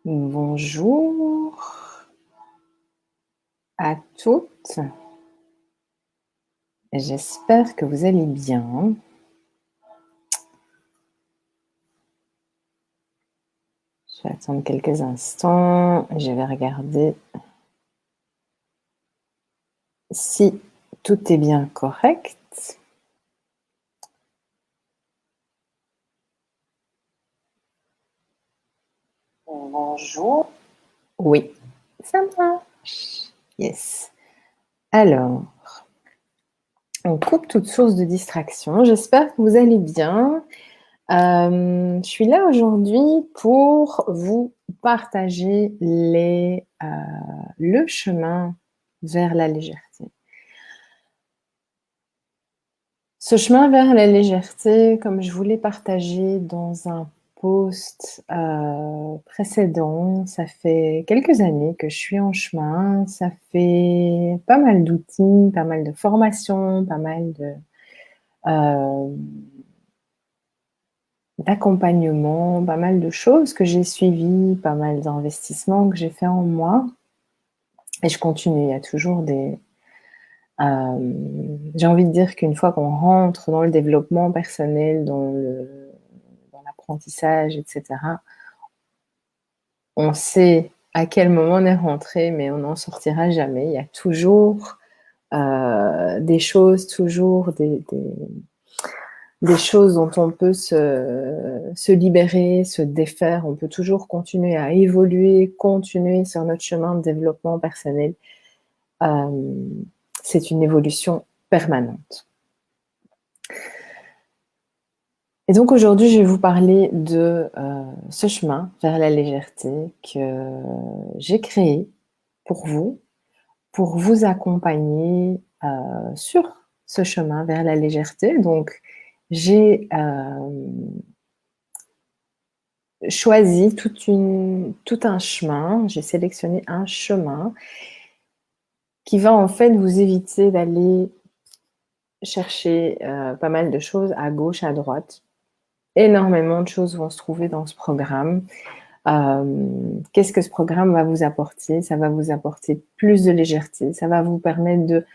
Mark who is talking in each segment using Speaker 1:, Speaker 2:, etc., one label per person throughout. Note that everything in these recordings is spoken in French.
Speaker 1: Bonjour à toutes. J'espère que vous allez bien. Je vais attendre quelques instants. Je vais regarder si tout est bien correct. Bonjour. Oui, ça marche. Yes. Alors, on coupe toute source de distraction. J'espère que vous allez bien. Je suis là aujourd'hui pour vous partager le chemin vers la légèreté. Ce chemin vers la légèreté, comme je vous l'ai partagé dans un post précédent, ça fait quelques années que je suis en chemin, ça fait pas mal d'outils, pas mal de formations, pas mal d'accompagnement, pas mal de choses que j'ai suivies, pas mal d'investissements que j'ai fait en moi. Et je continue, il y a toujours j'ai envie de dire qu'une fois qu'on rentre dans le développement personnel, dans l'apprentissage, etc., on sait à quel moment on est rentré, mais on n'en sortira jamais. Il y a toujours des choses, toujours des choses dont on peut se libérer, se défaire. On peut toujours continuer à évoluer, continuer sur notre chemin de développement personnel. C'est une évolution permanente. Et donc aujourd'hui, je vais vous parler de ce chemin vers la légèreté que j'ai créé pour vous accompagner sur ce chemin vers la légèreté. Donc, j'ai choisi tout un chemin, j'ai sélectionné un chemin qui va en fait vous éviter d'aller chercher pas mal de choses à gauche, à droite. Énormément de choses vont se trouver dans ce programme. Qu'est-ce que ce programme va vous apporter? Ça va vous apporter plus de légèreté, ça va vous permettre de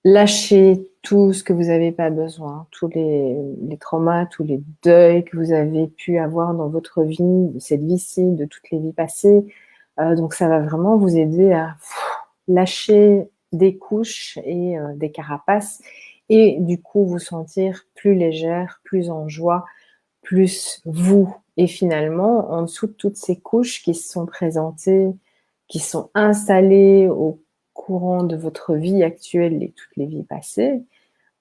Speaker 1: lâcher tout ce que vous n'avez pas besoin, tous les traumas, tous les deuils que vous avez pu avoir dans votre vie, de cette vie-ci, de toutes les vies passées. Donc ça va vraiment vous aider à lâcher des couches et des carapaces et du coup vous sentir plus légère, plus en joie, plus vous. Et finalement, en dessous de toutes ces couches qui se sont présentées, qui sont installées au courant de votre vie actuelle et toutes les vies passées,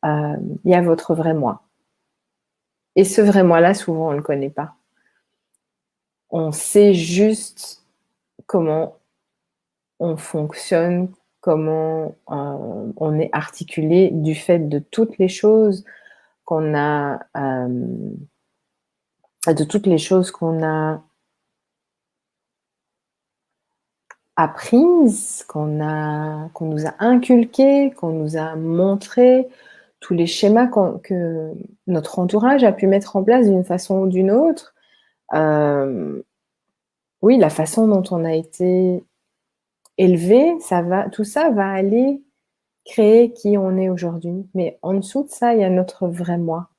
Speaker 1: il y a votre vrai moi. Et ce vrai moi-là, souvent, on ne le connaît pas. On sait juste comment on fonctionne, comment on est articulé du fait de toutes les choses qu'on a apprises, qu'on nous a inculquées, qu'on nous a montrées, tous les schémas que notre entourage a pu mettre en place d'une façon ou d'une autre. Oui, la façon dont on a été élevé, tout ça va aller créer qui on est aujourd'hui. Mais en dessous de ça, il y a notre vrai moi,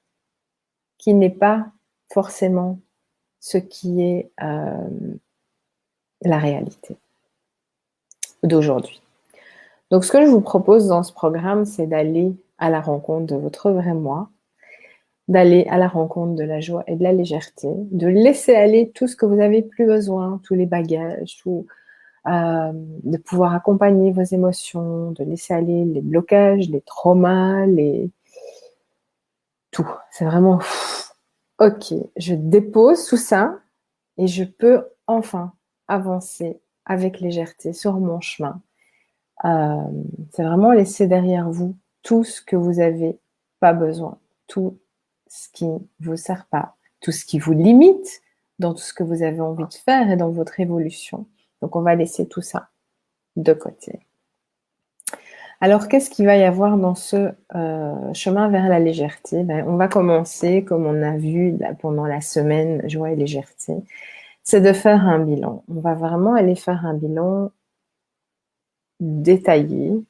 Speaker 1: qui n'est pas forcément ce qui est la réalité d'aujourd'hui. Donc, ce que je vous propose dans ce programme, c'est d'aller à la rencontre de votre vrai moi, d'aller à la rencontre de la joie et de la légèreté, de laisser aller tout ce que vous n'avez plus besoin, tous les bagages, de pouvoir accompagner vos émotions, de laisser aller les blocages, les traumas, tout. C'est vraiment ok, je dépose tout ça et je peux enfin avancer avec légèreté sur mon chemin. C'est vraiment laisser derrière vous tout ce que vous n'avez pas besoin, tout ce qui ne vous sert pas, tout ce qui vous limite dans tout ce que vous avez envie de faire et dans votre évolution. Donc, on va laisser tout ça de côté. Alors, qu'est-ce qu'il va y avoir dans ce chemin vers la légèreté? On va commencer, comme on a vu pendant la semaine Joie et légèreté, c'est de faire un bilan. On va vraiment aller faire un bilan détaillé.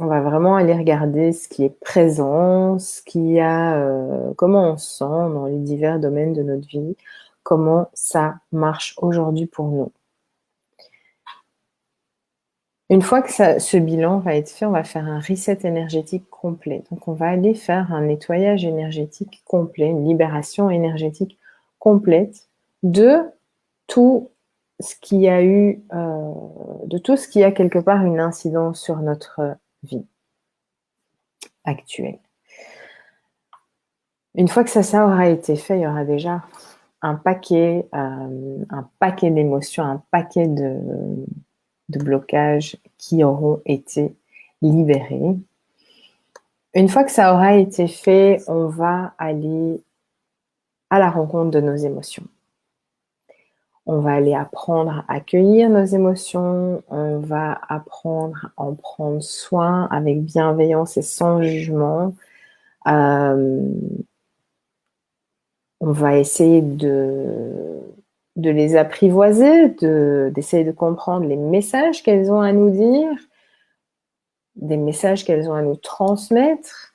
Speaker 1: On va vraiment aller regarder ce qui est présent, ce qu'il y a, comment on se sent dans les divers domaines de notre vie, comment ça marche aujourd'hui pour nous. Une fois que ce bilan va être fait, on va faire un reset énergétique complet. Donc, on va aller faire un nettoyage énergétique complet, une libération énergétique complète de tout ce qui a eu, de tout ce qui a quelque part une incidence sur notre vie actuelle. Une fois que ça aura été fait, il y aura déjà un paquet d'émotions, un paquet de blocages qui auront été libérés. Une fois que ça aura été fait, on va aller à la rencontre de nos émotions. On va aller apprendre à accueillir nos émotions, on va apprendre à en prendre soin avec bienveillance et sans jugement. On va essayer de les apprivoiser, d'essayer de comprendre les messages qu'elles ont à nous dire, des messages qu'elles ont à nous transmettre.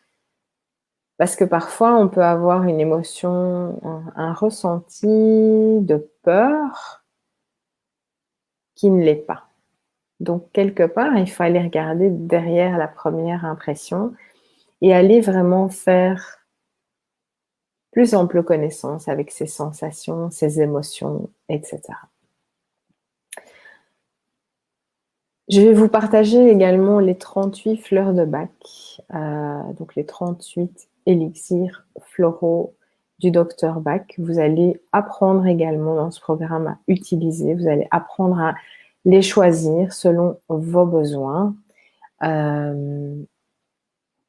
Speaker 1: Parce que parfois, on peut avoir une émotion, un ressenti de peur qui ne l'est pas. Donc, quelque part, il faut aller regarder derrière la première impression et aller vraiment faire plus ample connaissance avec ses sensations, ses émotions, etc. Je vais vous partager également les 38 fleurs de Bach, donc les 38 élixirs floraux du docteur Bach. Vous allez apprendre également dans ce programme à utiliser, vous allez apprendre à les choisir selon vos besoins. Je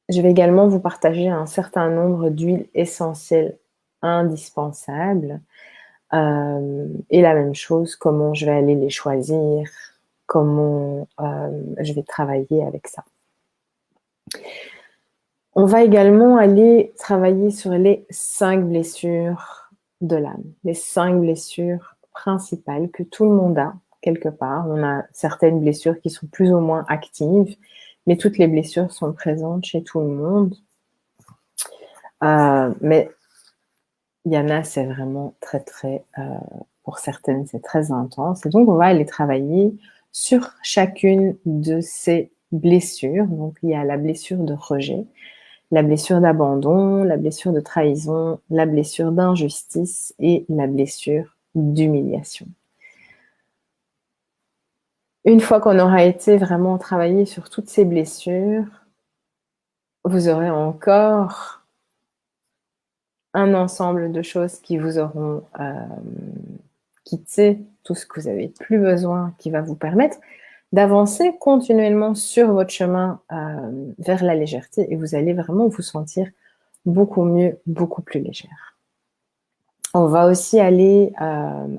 Speaker 1: vais également vous partager un certain nombre d'huiles essentielles indispensables. Et la même chose, comment je vais aller les choisir, comment je vais travailler avec ça. On va également aller travailler sur les 5 blessures de l'âme, les 5 blessures principales que tout le monde a quelque part. On a certaines blessures qui sont plus ou moins actives, mais toutes les blessures sont présentes chez tout le monde. Mais il y en a, c'est vraiment très, pour certaines, c'est très intense. Et donc, on va aller travailler sur chacune de ces blessures. Donc, il y a la blessure de rejet, la blessure d'abandon, la blessure de trahison, la blessure d'injustice et la blessure d'humiliation. Une fois qu'on aura été vraiment travaillé sur toutes ces blessures, vous aurez encore un ensemble de choses qui vous auront quitté tout ce que vous n'avez plus besoin, qui va vous permettre d'avancer continuellement sur votre chemin vers la légèreté et vous allez vraiment vous sentir beaucoup mieux, beaucoup plus légère. On va aussi aller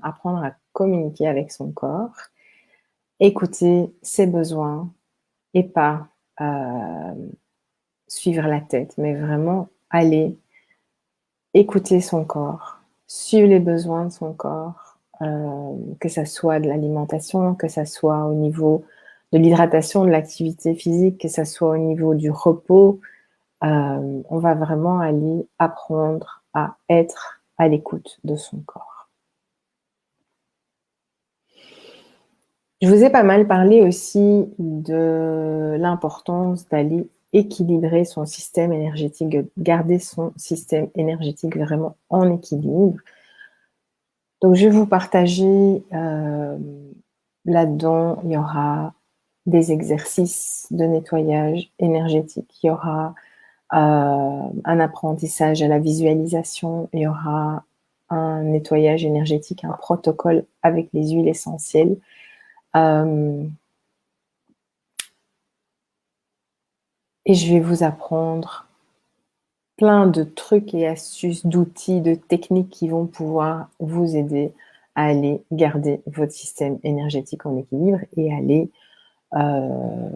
Speaker 1: apprendre à communiquer avec son corps, écouter ses besoins et pas suivre la tête, mais vraiment aller écouter son corps, suivre les besoins de son corps, que ça soit de l'alimentation, que ça soit au niveau de l'hydratation, de l'activité physique, que ça soit au niveau du repos. On va vraiment aller apprendre à être à l'écoute de son corps. Je vous ai pas mal parlé aussi de l'importance d'aller équilibrer son système énergétique, de garder son système énergétique vraiment en équilibre. Donc, je vais vous partager là-dedans, il y aura des exercices de nettoyage énergétique, il y aura un apprentissage à la visualisation, il y aura un nettoyage énergétique, un protocole avec les huiles essentielles. Et je vais vous apprendre plein de trucs et astuces, d'outils, de techniques qui vont pouvoir vous aider à aller garder votre système énergétique en équilibre et aller le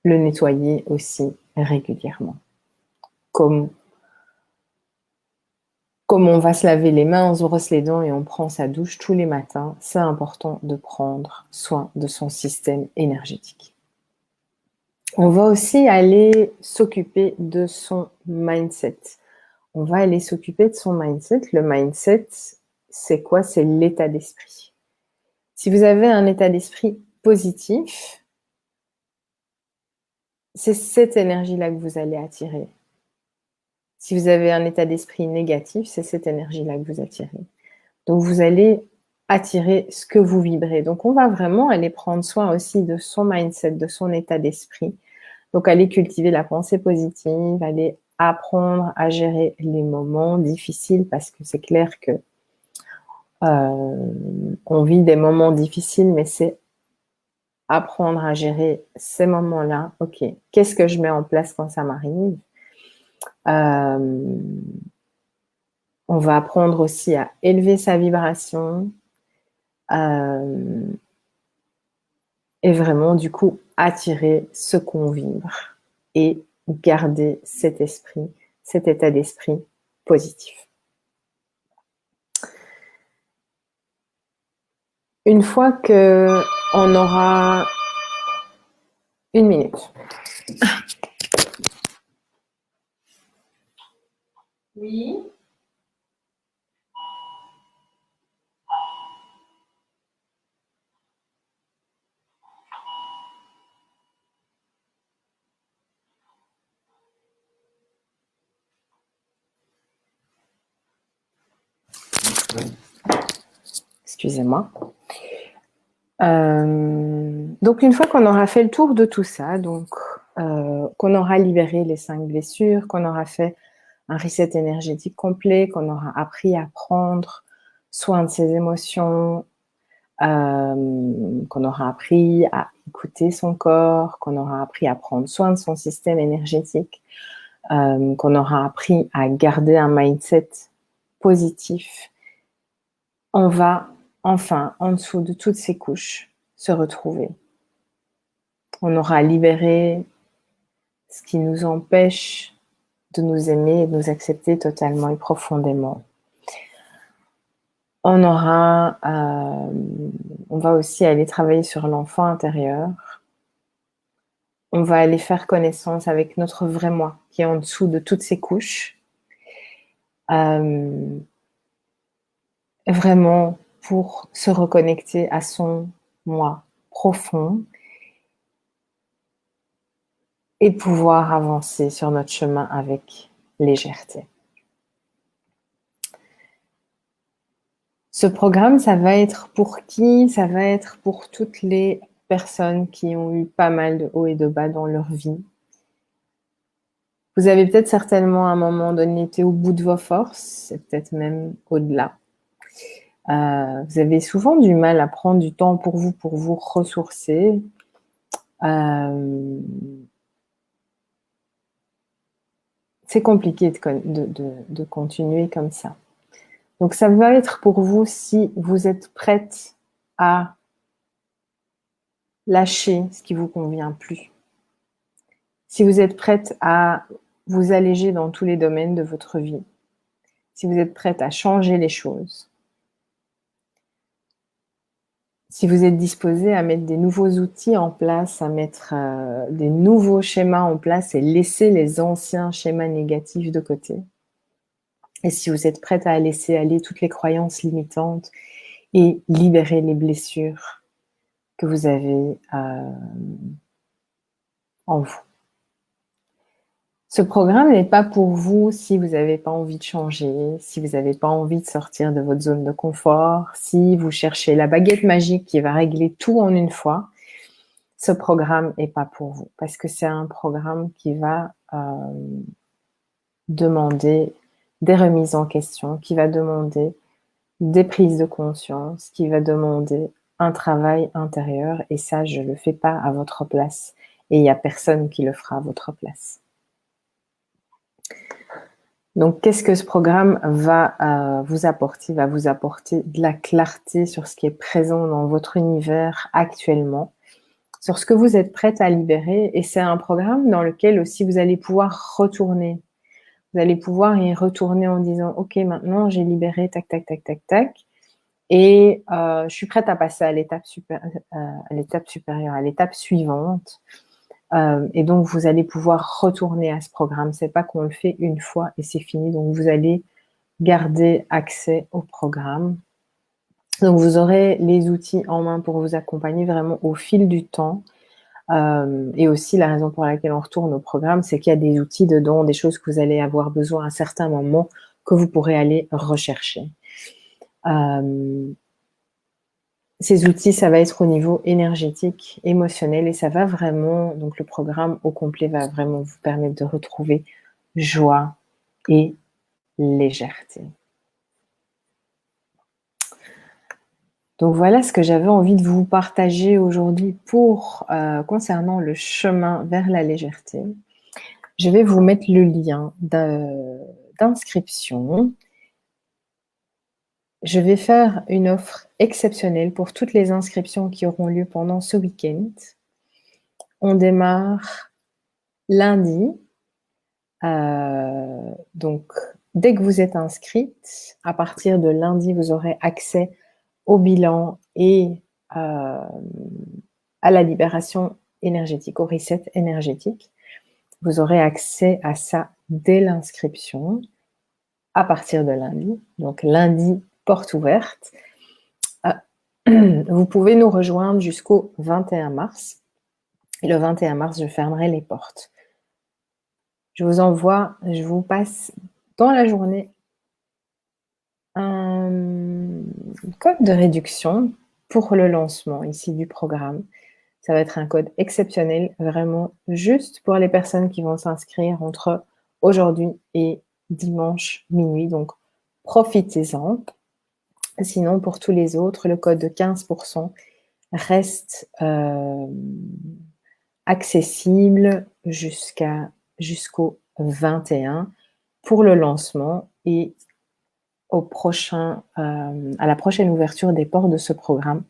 Speaker 1: nettoyer aussi régulièrement. Comme Comme on va se laver les mains, on se brosse les dents et on prend sa douche tous les matins, c'est important de prendre soin de son système énergétique. On va aussi aller s'occuper de son mindset. On va aller s'occuper de son mindset. Le mindset, c'est quoi? C'est l'état d'esprit. Si vous avez un état d'esprit positif, c'est cette énergie-là que vous allez attirer. Si vous avez un état d'esprit négatif, c'est cette énergie-là que vous attirez. Donc, vous allez attirer ce que vous vibrez. Donc, on va vraiment aller prendre soin aussi de son mindset, de son état d'esprit. Donc, aller cultiver la pensée positive, aller apprendre à gérer les moments difficiles parce que c'est clair que on vit des moments difficiles, mais c'est apprendre à gérer ces moments-là. Ok, qu'est-ce que je mets en place quand ça m'arrive? On va apprendre aussi à élever sa vibration et vraiment, du coup, attirer ce qu'on vibre et garder cet esprit, cet état d'esprit positif. Une fois que on aura 1 minute. Oui. Excusez-moi. Donc, une fois qu'on aura fait le tour de tout ça, donc qu'on aura libéré les 5 blessures, qu'on aura fait un reset énergétique complet, qu'on aura appris à prendre soin de ses émotions, qu'on aura appris à écouter son corps, qu'on aura appris à prendre soin de son système énergétique, qu'on aura appris à garder un mindset positif, on va enfin, en dessous de toutes ces couches, se retrouver. On aura libéré ce qui nous empêche de nous aimer et de nous accepter totalement et profondément. On va aussi aller travailler sur l'enfant intérieur. On va aller faire connaissance avec notre vrai moi qui est en dessous de toutes ces couches. Vraiment pour se reconnecter à son moi profond et pouvoir avancer sur notre chemin avec légèreté. Ce programme, ça va être pour qui? Ça va être pour toutes les personnes qui ont eu pas mal de hauts et de bas dans leur vie. Vous avez peut-être certainement à un moment donné été au bout de vos forces, et peut-être même au-delà. Vous avez souvent du mal à prendre du temps pour vous ressourcer. C'est compliqué de continuer comme ça. Donc, ça va être pour vous si vous êtes prête à lâcher ce qui vous convient plus. Si vous êtes prête à vous alléger dans tous les domaines de votre vie. Si vous êtes prête à changer les choses. Si vous êtes disposé à mettre des nouveaux outils en place, à mettre des nouveaux schémas en place et laisser les anciens schémas négatifs de côté. Et si vous êtes prête à laisser aller toutes les croyances limitantes et libérer les blessures que vous avez en vous. Ce programme n'est pas pour vous si vous n'avez pas envie de changer, si vous n'avez pas envie de sortir de votre zone de confort, si vous cherchez la baguette magique qui va régler tout en une fois. Ce programme n'est pas pour vous parce que c'est un programme qui va demander des remises en question, qui va demander des prises de conscience, qui va demander un travail intérieur et ça, je ne le fais pas à votre place et il n'y a personne qui le fera à votre place. Donc, qu'est-ce que ce programme va vous apporter? Il va vous apporter de la clarté sur ce qui est présent dans votre univers actuellement, sur ce que vous êtes prête à libérer. Et c'est un programme dans lequel aussi vous allez pouvoir retourner Vous allez pouvoir y retourner en disant « Ok, maintenant j'ai libéré, tac, tac, tac, tac, tac. Et je suis prête à passer à l'étape supérieure, à l'étape suivante. » Et donc, vous allez pouvoir retourner à ce programme. C'est pas qu'on le fait une fois et c'est fini. Donc, vous allez garder accès au programme. Donc, vous aurez les outils en main pour vous accompagner vraiment au fil du temps. Et aussi, la raison pour laquelle on retourne au programme, c'est qu'il y a des outils dedans, des choses que vous allez avoir besoin à certains moments que vous pourrez aller rechercher. Ces outils, ça va être au niveau énergétique, émotionnel, et ça va vraiment, donc le programme au complet va vraiment vous permettre de retrouver joie et légèreté. Donc voilà ce que j'avais envie de vous partager aujourd'hui pour concernant le chemin vers la légèreté. Je vais vous mettre le lien d'inscription. Je vais faire une offre exceptionnelle pour toutes les inscriptions qui auront lieu pendant ce week-end. On démarre lundi. Donc, dès que vous êtes inscrite, à partir de lundi, vous aurez accès au bilan et à la libération énergétique, au reset énergétique. Vous aurez accès à ça dès l'inscription à partir de lundi. Donc, lundi, porte ouverte. Vous pouvez nous rejoindre jusqu'au 21 mars. Et le 21 mars, je fermerai les portes. Je vous passe dans la journée un code de réduction pour le lancement ici du programme. Ça va être un code exceptionnel, vraiment juste pour les personnes qui vont s'inscrire entre aujourd'hui et dimanche minuit. Donc, profitez-en. Sinon, pour tous les autres, le code de 15% reste accessible jusqu'au 21 pour le lancement et à la prochaine ouverture des portes de ce programme,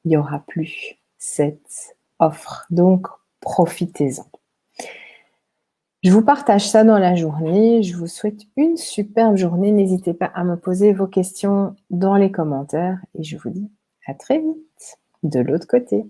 Speaker 1: il n'y aura plus cette offre. Donc, profitez-en. Je vous partage ça dans la journée. Je vous souhaite une superbe journée. N'hésitez pas à me poser vos questions dans les commentaires et je vous dis à très vite de l'autre côté.